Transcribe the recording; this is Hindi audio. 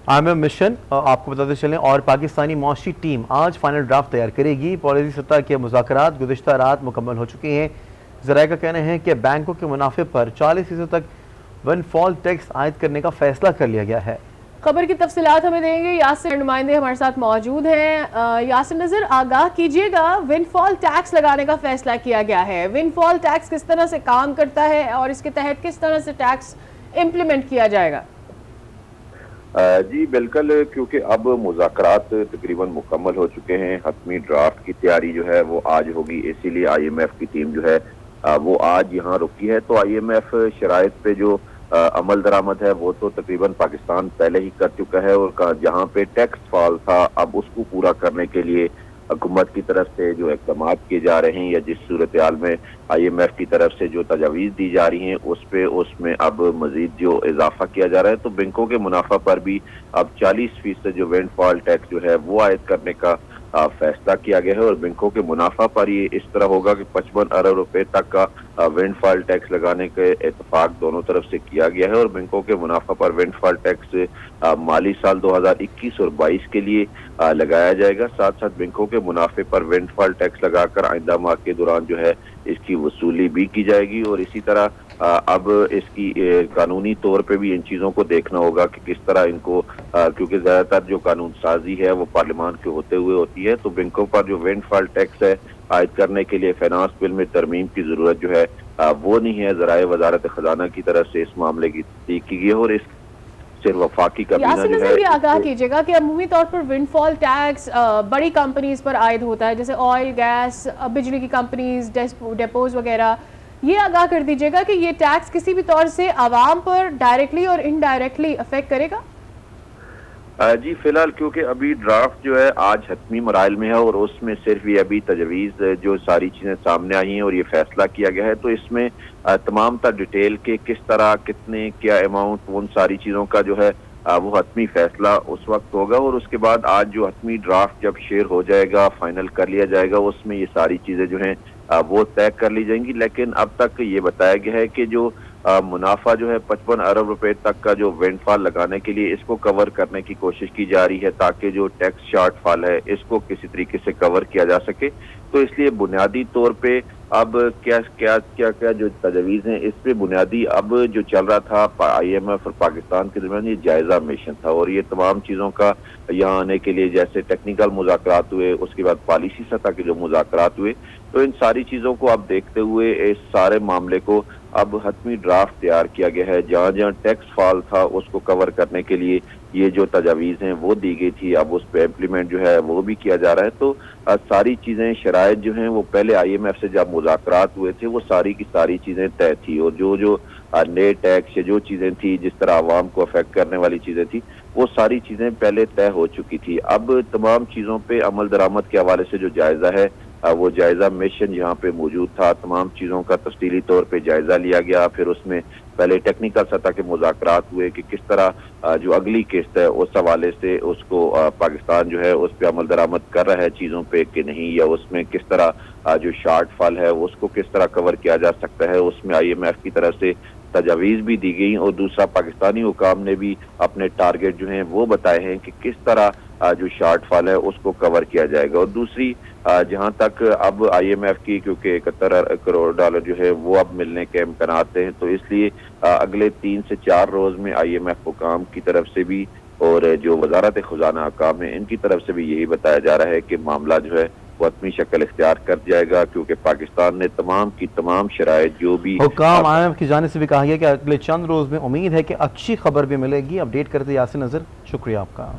आईएमएफ मिशन आपको बताते चलें और पाकिस्तानी मौशी टीम आज फाइनल ड्राफ्ट तैयार करेगी। पॉलिसी सतह के मुज़ाकरात गुज़िश्ता रात मुकम्मल हो चुके हैं। ज़राए का कहना है कि बैंकों के मुनाफे पर 40% तक विंडफॉल टैक्स आयद करने का फैसला कर लिया गया है। खबर की तफसीलात हमें देंगे यासिर, नुमाइंदे हमारे साथ मौजूद हैं। यासिर नजर आगाह कीजिएगा, विंडफॉल टैक्स लगाने का फैसला किया गया है। विंडफॉल टैक्स किस तरह से काम करता है और इसके तहत किस तरह से टैक्स इम्प्लीमेंट किया जाएगा? जी बिल्कुल, क्योंकि अब मुज़ाकरात तकरीबन मुकम्मल हो चुके हैं। हतमी ड्राफ्ट की तैयारी जो है वो आज होगी, इसीलिए आईएमएफ की टीम जो है वो आज यहाँ रुकी है। तो आईएमएफ शराइत पे जो अमल दरामद है वो तो तकरीबन पाकिस्तान पहले ही कर चुका है, और जहाँ पे टैक्स फॉल था अब उसको पूरा करने के लिए हुकूमत की तरफ से जो इक़दाम किए जा रहे हैं या जिस सूरत हाल में आईएमएफ की तरफ से जो तजावीज़ दी जा रही हैं उसमें अब मजीद जो इजाफा किया जा रहा है। तो बैंकों के मुनाफा पर भी अब 40% जो विंडफॉल टैक्स जो है वो आयद करने का फैसला किया गया है, और बैंकों के मुनाफा पर ये इस तरह होगा कि 55 अरब रुपए तक का विंडफॉल टैक्स लगाने के इतफाक दोनों तरफ से किया गया है। और बैंकों के मुनाफा पर विंडफॉल टैक्स माली साल 2021 और 22 के लिए लगाया जाएगा। साथ साथ बैंकों के मुनाफे पर विंडफॉल टैक्स लगाकर आइंदा माह के दौरान जो है इसकी वसूली भी की जाएगी। और इसी तरह अब इसकी कानूनी तौर पे भी इन चीज़ों को देखना होगा कि किस तरह इनको, क्योंकि ज़्यादातर जो कानून साजी है वो पार्लियामान के होते हुए होती है, तो बैंकों पर जो विंडफॉल टैक्स है आयद करने के लिए फाइनेंस बिल में तरमीम की ज़रूरत जो है वो नहीं है। ज़राए वजारत खजाना की तरफ से इस मामले की तस्दीक की गई है, और इस सिर्फ वफाकी काबीना जो है। भी आगाह कीजिएगा कि अमूमी तौर पर विंडफॉल टैक्स बड़ी कंपनीज पर आयद होता है, जैसे ऑयल, गैस, बिजली की कंपनीज, डेपोज वगैरह। ये आगाह कर दीजिएगा कि ये टैक्स किसी भी तौर से आवाम पर डायरेक्टली और इनडायरेक्टली अफेक्ट करेगा? जी फिलहाल क्योंकि अभी ड्राफ्ट जो है आज हतमी मराइल में है, और उसमें सिर्फ ये अभी तजवीज़ जो सारी चीज़ें सामने आई हैं और ये फैसला किया गया है, तो इसमें तमाम तर डिटेल के किस तरह कितने क्या अमाउंट उन सारी चीज़ों का जो है वो हतमी फैसला उस वक्त होगा। और उसके बाद आज जो हतमी ड्राफ्ट जब शेयर हो जाएगा, फाइनल कर लिया जाएगा, उसमें ये सारी चीज़ें जो हैं वो तय कर ली जाएंगी। लेकिन अब तक ये बताया गया है कि जो मुनाफा जो है 55 अरब रुपए तक का जो विंडफॉल लगाने के लिए इसको कवर करने की कोशिश की जा रही है, ताकि जो टैक्स शॉर्टफॉल है इसको किसी तरीके से कवर किया जा सके। तो इसलिए बुनियादी तौर पे अब क्या क्या क्या क्या जो तजवीज़ हैं इस पे बुनियादी अब जो चल रहा था आईएमएफ और पाकिस्तान के दरमियान ये जायजा मिशन था, और ये तमाम चीज़ों का यहाँ आने के लिए जैसे टेक्निकल मुज़ाकरात हुए, उसके बाद पॉलिसी सतह के जो मुज़ाकरात हुए, तो इन सारी चीज़ों को अब देखते हुए इस सारे मामले को अब हतमी ड्राफ्ट तैयार किया गया है। जहाँ जहाँ टैक्स फॉल था उसको कवर करने के लिए ये जो तजावीज़ हैं वो दी गई थी, अब उस पर इम्प्लीमेंट जो है वो भी किया जा रहा है। तो सारी चीज़ें शराइत जो हैं वो पहले आईएमएफ से जब मुज़ाकरात हुए थे वो सारी की सारी चीज़ें तय थी, और जो जो नए टैक्स जो चीज़ें थी जिस तरह आवाम को अफेक्ट करने वाली चीज़ें थी वो सारी चीज़ें पहले तय हो चुकी थी। अब तमाम चीज़ों पे अमल दरामद के हवाले से जो जायज़ा है वो जायजा मिशन यहाँ पे मौजूद था, तमाम चीज़ों का तफसीली तौर पे जायजा लिया गया। फिर उसमें पहले टेक्निकल सतह के मुज़ाकरात हुए कि किस तरह जो अगली किस्त है उस हवाले से उसको पाकिस्तान जो है उस पर अमल दरामद कर रहा है चीज़ों पे कि नहीं, या उसमें किस तरह जो शॉर्टफॉल है उसको किस तरह कवर किया जा सकता है। उसमें आईएमएफ की तरफ से तजावीज़ भी दी गई, और दूसरा पाकिस्तानी हुकाम ने भी अपने टारगेट जो हैं वो बताए हैं कि किस तरह जो शॉर्टफॉल है उसको कवर किया जाएगा। और दूसरी जहां तक अब आईएमएफ की क्योंकि 71 करोड़ डॉलर जो है वो अब मिलने के इम्कान हैं, तो इसलिए अगले 3 से 4 रोज में आईएमएफ हुकाम की तरफ से भी और जो वजारत खजाना हुकाम है इनकी तरफ से भी यही बताया जा रहा है कि मामला जो है वो अपनी शक्ल इख्तियार कर जाएगा, क्योंकि पाकिस्तान ने तमाम की तमाम शराइत जो भी हुकाम आईएमएफ की जानिब से भी कहा गया कि अगले चंद रोज में उम्मीद है कि अच्छी खबर भी मिलेगी। अपडेट करते यासिर नजर, शुक्रिया आपका।